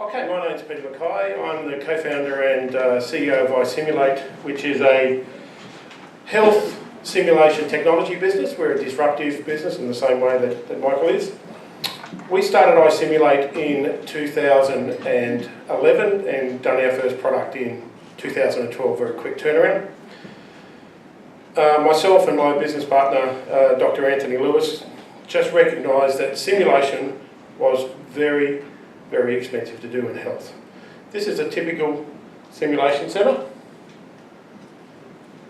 Okay, my name's Mckie. I'm the co-founder and CEO of iSimulate, which is a health simulation technology business. We're a disruptive business in the same way that Michael is. We started iSimulate in 2011 and done our first product in 2012, very quick turnaround. Myself and my business partner, Dr. Anthony Lewis, just recognised that simulation was very expensive to do in health. This is a typical simulation centre,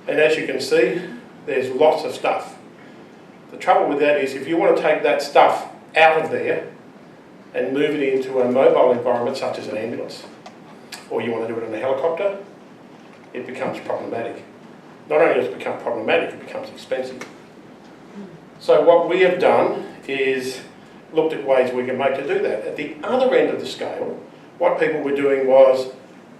and as you can see, there's lots of stuff. The trouble with that is if you want to take that stuff out of there and move it into a mobile environment such as an ambulance, or you want to do it in a helicopter, it becomes problematic. Not only does it become problematic, it becomes expensive. So what we have done is looked at ways we can make to do that. At the other end of the scale, what people were doing was,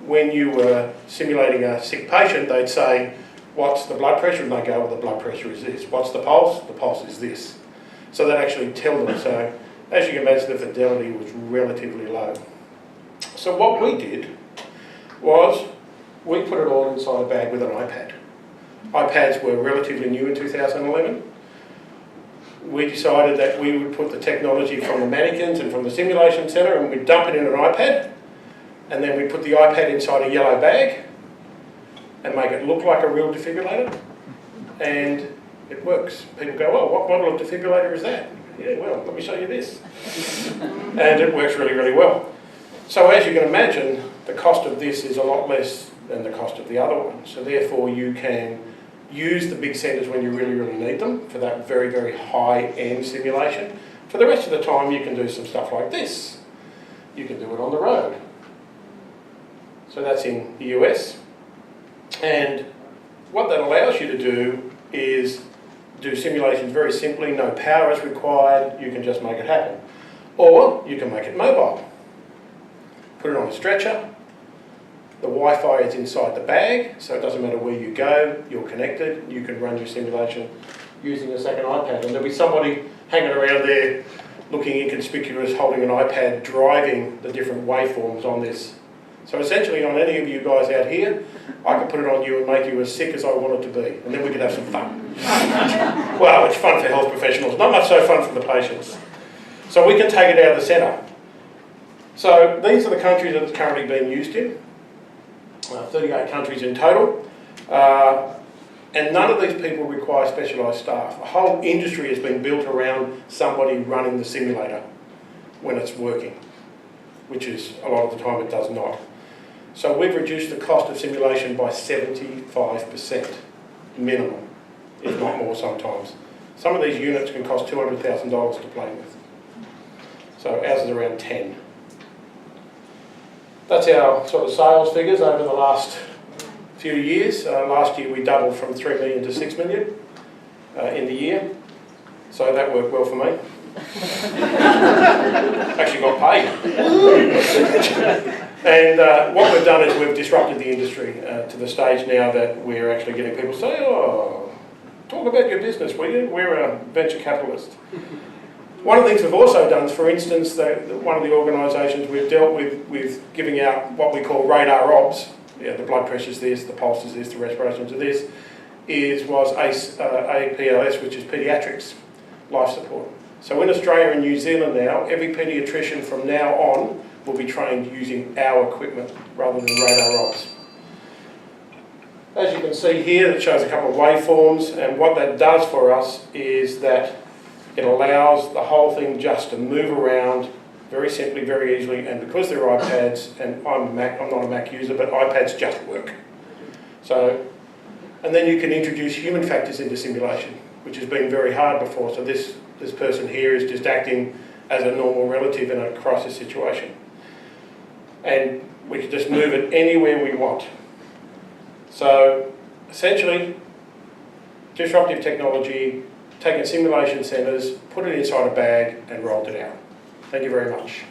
when you were simulating a sick patient, they'd say, what's the blood pressure? And they go, well, the blood pressure is this. What's the pulse? The pulse is this. So they'd actually tell them. So as you can imagine, the fidelity was relatively low. So what we did was, we put it all inside a bag with an iPad. iPads were relatively new in 2011. We decided that we would put the technology from the mannequins and from the simulation centre and we'd dump it in an iPad, and then we put the iPad inside a yellow bag and make it look like a real defibrillator, and it works. People go, oh, what model of defibrillator is that? Yeah, well, let me show you this. And it works really well. So as you can imagine, the cost of this is a lot less than the cost of the other one. So therefore you can use the big centres when you really need them for that very high-end simulation. For the rest of the time you can do some stuff like this. You can do it on the road. So that's in the US. And what that allows you to do is do simulations very simply, no power is required, you can just make it happen. Or you can make it mobile. Put it on a stretcher. The Wi-Fi is inside the bag, so it doesn't matter where you go, you're connected, you can run your simulation using a second iPad. And there'll be somebody hanging around there looking inconspicuous, holding an iPad, driving the different waveforms on this. So essentially on any of you guys out here, I can put it on you and make you as sick as I want it to be, and then we can have some fun. Well, it's fun for health professionals, not much so fun for the patients. So we can take it out of the centre. So these are the countries that it's currently being used in. 38 countries in total, and none of these people require specialised staff. A whole industry has been built around somebody running the simulator when it's working, which is a lot of the time it does not. So we've reduced the cost of simulation by 75%, minimum, if not more sometimes. Some of these units can cost $200,000 to play with. So ours is around 10. That's our sort of sales figures over the last few years. Last year we doubled from 3 million to 6 million in the year. So that worked well for me. Actually got paid. And what we've done is we've disrupted the industry to the stage now that we're actually getting people to say, oh, talk about your business, will you? We're a venture capitalist. One of the things we've also done is, for instance, one of the organisations we've dealt with giving out what we call radar obs, the blood pressure's this, the pulse is this, the respirations are this, was APLS, which is paediatrics life support. So in Australia and New Zealand now, every paediatrician from now on will be trained using our equipment rather than radar obs. As you can see here, it shows a couple of waveforms, and what that does for us is that it allows the whole thing just to move around very simply, very easily, and because they're iPads, and I'm not a Mac user, but iPads just work. So, and then you can introduce human factors into simulation, which has been very hard before. So this person here is just acting as a normal relative in a crisis situation. And we can just move it anywhere we want. So essentially, disruptive technology, taken simulation centres, put it inside a bag and rolled it out. Thank you very much.